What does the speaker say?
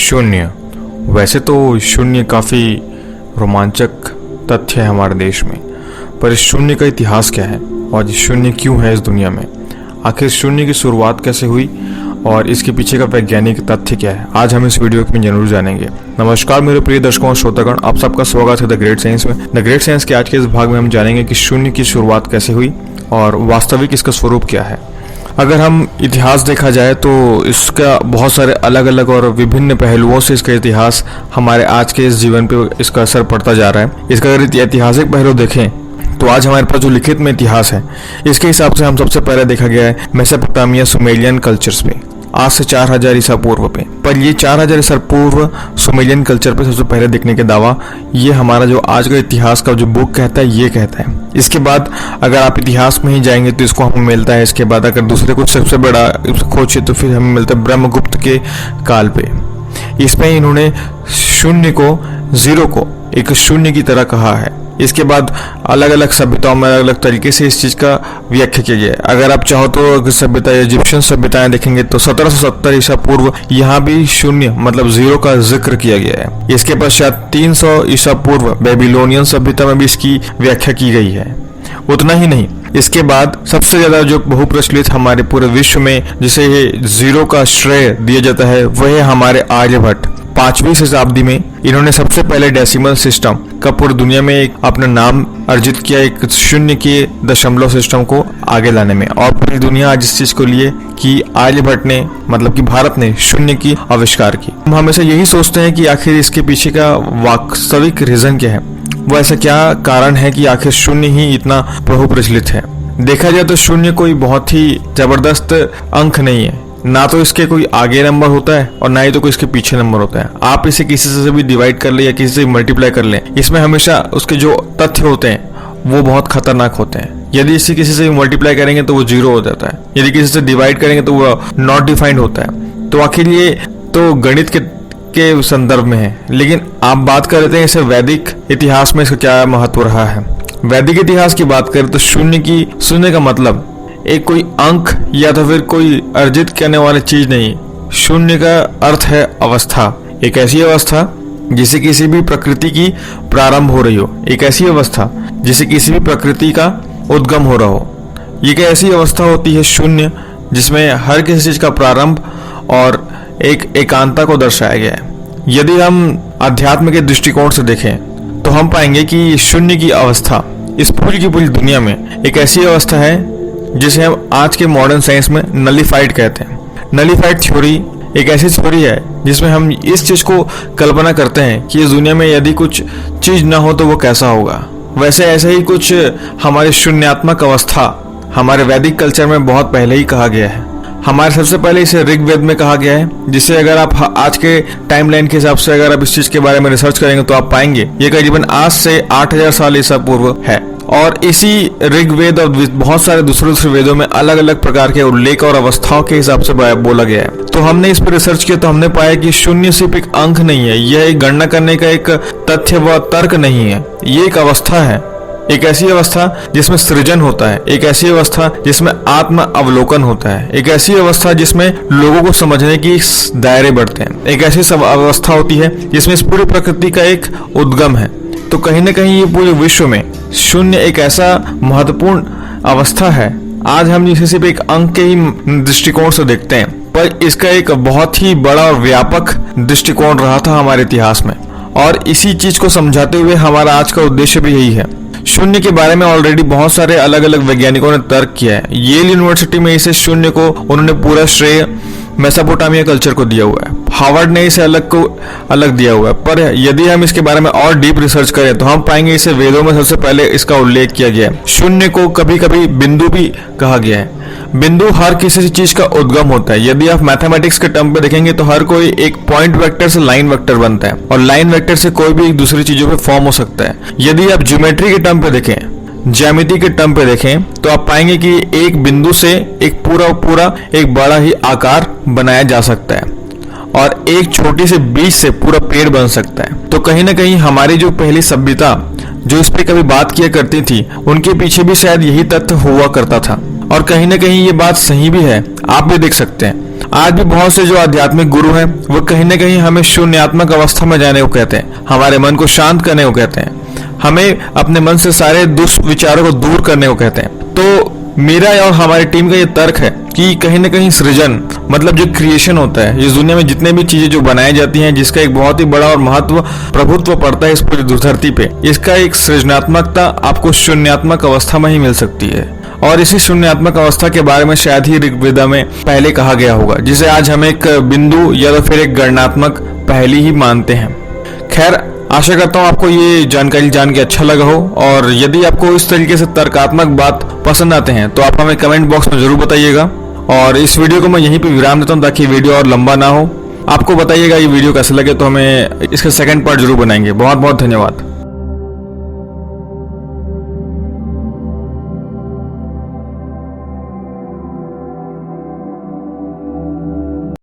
शून्य। वैसे तो शून्य काफ़ी रोमांचक तथ्य है हमारे देश में, पर इस शून्य का इतिहास क्या है और ये शून्य क्यों है इस दुनिया में? आखिर शून्य की शुरुआत कैसे हुई और इसके पीछे का वैज्ञानिक तथ्य क्या है, आज हम इस वीडियो में जरूर जानेंगे। नमस्कार मेरे प्रिय दर्शकों और श्रोतागण, आप सबका स्वागत है द ग्रेट साइंस में। द ग्रेट साइंस के आज के इस भाग में हम जानेंगे कि शून्य की शुरुआत कैसे हुई और वास्तविक इसका स्वरूप क्या है। अगर हम इतिहास देखा जाए तो इसका बहुत सारे अलग अलग और विभिन्न पहलुओं से इसका इतिहास हमारे आज के इस जीवन पे इसका असर पड़ता जा रहा है। इसका अगर ऐतिहासिक पहलू देखें तो आज हमारे पास जो लिखित में इतिहास है, इसके हिसाब से हम सबसे पहले देखा गया है मेसोपोटामिया सुमेरियन कल्चर्स पे, आज से 4000 ईसा पूर्व पे। पर ये 4000 ईसा पूर्व सुमेरियन कल्चर पे सबसे पहले देखने के दावा ये हमारा जो आज का इतिहास का जो बुक कहता है ये कहता है। इसके बाद अगर आप इतिहास में ही जाएंगे तो इसको हमें मिलता है। इसके बाद अगर दूसरे कुछ सबसे बड़ा खोजे तो फिर हमें मिलता है ब्रह्मगुप्त के काल पे। इसमें इन्होंने शून्य को, जीरो को एक शून्य की तरह कहा है। इसके बाद अलग अलग सभ्यताओं में अलग अलग तरीके से इस चीज़ का व्याख्या किया गया है। अगर आप चाहो तो सभ्यता इजिप्शियन सभ्यताएं देखेंगे तो 1770 ईसा पूर्व यहाँ भी शून्य मतलब जीरो का जिक्र किया गया है। इसके पश्चात 300 ईसा पूर्व बेबीलोनियन सभ्यता में भी इसकी व्याख्या की गई है। उतना ही नहीं, इसके बाद सबसे ज्यादा जो बहुप्रचलित हमारे पूरे विश्व में जिसे ये जीरो का श्रेय दिया जाता है वह है हमारे आर्यभट्ट। 5वीं शताब्दी में इन्होंने सबसे पहले डेसिमल सिस्टम का पूरी दुनिया में एक अपना नाम अर्जित किया, एक शून्य के दशमलव सिस्टम को आगे लाने में। और पूरी दुनिया आज इस चीज को लिए कि आर्यभट्ट ने मतलब कि भारत ने शून्य की आविष्कार की। हम हमेशा यही सोचते हैं कि आखिर इसके पीछे का वास्तविक रीजन क्या है, वो ऐसा क्या कारण है कि आखिर शून्य ही इतना बहुप्रचलित है। देखा जाए तो शून्य कोई बहुत ही जबरदस्त अंक नहीं है, ना तो इसके कोई आगे नंबर होता है और ना ही तो कोई इसके पीछे नंबर होता है। आप इसे किसी से भी डिवाइड कर ले या किसी से मल्टीप्लाई कर ले, इसमें हमेशा उसके जो तथ्य होते हैं वो बहुत खतरनाक होते हैं। यदि इसे किसी से मल्टीप्लाई करेंगे तो वो जीरो हो जाता है, यदि किसी से डिवाइड करेंगे तो वो नॉट डिफाइंड होता है। तो आखिर ये तो गणित के संदर्भ में है, लेकिन आप बात कर रहे थे इसे वैदिक इतिहास में इसका क्या महत्व रहा है। वैदिक इतिहास की बात करें तो शून्य का मतलब एक कोई अंक या तो फिर कोई अर्जित करने वाली चीज नहीं। शून्य का अर्थ है अवस्था, एक ऐसी अवस्था जिसे किसी भी प्रकृति की प्रारंभ हो रही हो, एक ऐसी अवस्था जिसे किसी भी प्रकृति का उद्गम हो रहा हो। ये एक ऐसी अवस्था होती है शून्य जिसमें हर किसी चीज का प्रारंभ और एक एकांता को दर्शाया गया है। यदि हम अध्यात्म के दृष्टिकोण से देखें तो हम पाएंगे कि शून्य की अवस्था इस पूरी की पूरी दुनिया में एक ऐसी अवस्था है जिसे हम आज के मॉडर्न साइंस में नलिफाइड कहते हैं। नलिफाइड थ्योरी एक ऐसी थ्योरी है जिसमें हम इस चीज को कल्पना करते हैं कि इस दुनिया में यदि कुछ चीज ना हो तो वो कैसा होगा। वैसे ऐसे ही कुछ हमारी शून्यात्मक अवस्था हमारे वैदिक कल्चर में बहुत पहले ही कहा गया है। हमारे सबसे पहले इसे ऋग्वेद में कहा गया है, जिसे अगर आप आज के टाइमलाइन के हिसाब से अगर आप इस चीज के बारे में रिसर्च करेंगे तो आप पाएंगे ये करीबन आज से 8000 साल ईसा पूर्व है। और इसी ऋग्वेद और बहुत सारे दूसरे वेदों में अलग अलग प्रकार के उल्लेख और अवस्थाओं के हिसाब से बोला गया है। तो हमने इस पर रिसर्च किया तो हमने पाया कि शून्य सिर्फ एक अंक नहीं है, यह एक गणना करने का एक तथ्य व तर्क नहीं है, ये एक अवस्था है। एक ऐसी अवस्था जिसमें सृजन होता है, एक ऐसी अवस्था जिसमें आत्म अवलोकन होता है, एक ऐसी अवस्था जिसमें लोगों को समझने की दायरे बढ़ते हैं, एक ऐसी अवस्था होती है जिसमें इस पूरी प्रकृति का एक उद्गम है। तो कहीं ना कहीं ये पूरे विश्व में शून्य एक ऐसा महत्वपूर्ण अवस्था है। आज हम इसे सिर्फ एक अंक के ही दृष्टिकोण से देखते हैं, पर इसका एक बहुत ही बड़ा और व्यापक दृष्टिकोण रहा था हमारे इतिहास में। और इसी चीज को समझाते हुए हमारा आज का उद्देश्य भी यही है। शून्य के बारे में ऑलरेडी बहुत सारे अलग अलग वैज्ञानिकों ने तर्क किया है। येल यूनिवर्सिटी में इसे शून्य को उन्होंने पूरा श्रेय मेसोपोटामिया कल्चर को दिया हुआ है। हार्वर्ड ने इसे अलग दिया हुआ है। पर यदि हम इसके बारे में और डीप रिसर्च करें तो हम पाएंगे इसे वेदों में सबसे पहले इसका उल्लेख किया गया है। शून्य को कभी कभी बिंदु भी कहा गया है। बिंदु हर किसी चीज का उद्गम होता है। यदि आप मैथमेटिक्स के टर्म पे देखेंगे तो हर कोई एक पॉइंट वेक्टर से लाइन वेक्टर बनता है और लाइन वेक्टर से कोई भी एक दूसरी चीजों पे फॉर्म हो सकता है। यदि आप ज्योमेट्री के टर्म पे देखें, ज्यामिति के टर्म पे देखें तो आप पाएंगे कि एक बिंदु से एक पूरा एक बड़ा ही आकार बनाया जा सकता है और एक छोटी से बीज से पूरा पेड़ बन सकता है। तो कहीं ना कहीं हमारी जो पहली सभ्यता जो इस पे कभी बात किया करती थी उनके पीछे भी शायद यही तथ्य हुआ करता था और कहीं ना कहीं ये बात सही भी है। आप भी देख सकते हैं आज भी बहुत से जो आध्यात्मिक गुरु हैं वो कहीं न कहीं हमें शून्यात्मक अवस्था में जाने को कहते हैं, हमारे मन को शांत करने को कहते हैं, हमें अपने मन से सारे दुष्विचारों को दूर करने को कहते हैं। तो मेरा और हमारी टीम का ये तर्क है कि कहीं न कहीं सृजन मतलब जो क्रिएशन होता है, इस दुनिया में जितने भी चीजें जो बनाई जाती हैं, जिसका एक बहुत ही बड़ा और महत्व प्रभुत्व पड़ता है इस पूरी धरती पे, इसका एक सृजनात्मकता आपको शून्यात्मक अवस्था में ही मिल सकती है। और इसी शून्यात्मक अवस्था के बारे में शायद ही ऋग्वेदा में पहले कहा गया होगा, जिसे आज हम एक बिंदु या तो फिर एक गणनात्मक पहली ही मानते हैं। खैर, आशा करता हूँ आपको ये जानकारी जान के अच्छा लगा हो, और यदि आपको इस तरीके से तर्कात्मक बात पसंद आते हैं तो आप हमें कमेंट बॉक्स में जरूर बताइएगा। और इस वीडियो को मैं यहीं पे विराम देता हूँ ताकि वीडियो और लंबा ना हो। आपको बताइएगा ये वीडियो कैसे लगे, तो हमें इसका सेकंड पार्ट जरूर बनाएंगे। बहुत बहुत धन्यवाद।